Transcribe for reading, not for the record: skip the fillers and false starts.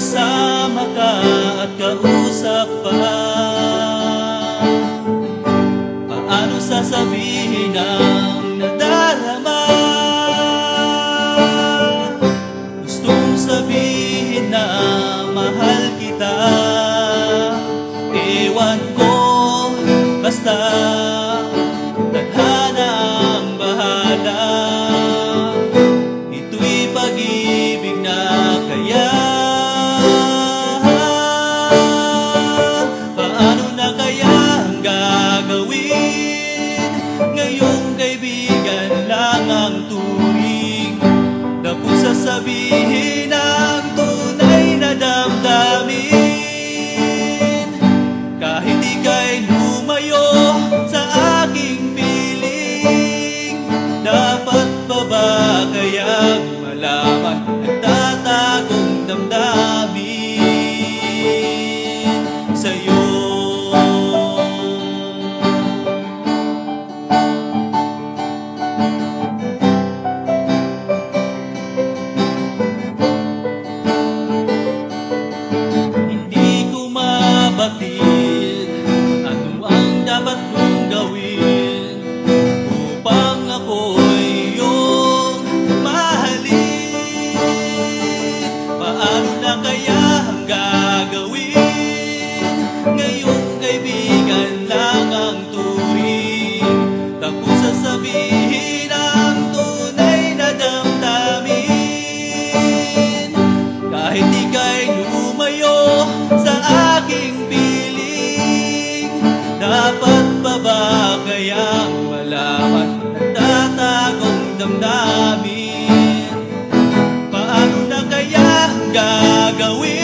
kasama ka at kausap pa? Paano sasabihin ang nadarama? Gustong sabihin na mahal kita. Ewan ko, basta tadhana ang bahala. Ito'y pag-ibig na kaya. Paano na kaya ang gagawin? Ngayong kaibigan lang ang turing. Tapos sasabihin ang tunay na damdamin. Kahit ika'y lumayo sa aking piling, dapat pa ba kayang malaman ang tatagong damdamin sa'yo? Hindi ko mabatid ano ang dapat kong gawin upang ako'y iyong mahalin. Paano na kaya ang gagawin? Ngayong kaibigan lang ang turing. Tapos sasabihin ang tunay na damdamin. Kahit ika'y lumayo sa aking piling, dapat pa ba kayang malaman ang tatagong damdamin? Paano na kaya ang gagawin?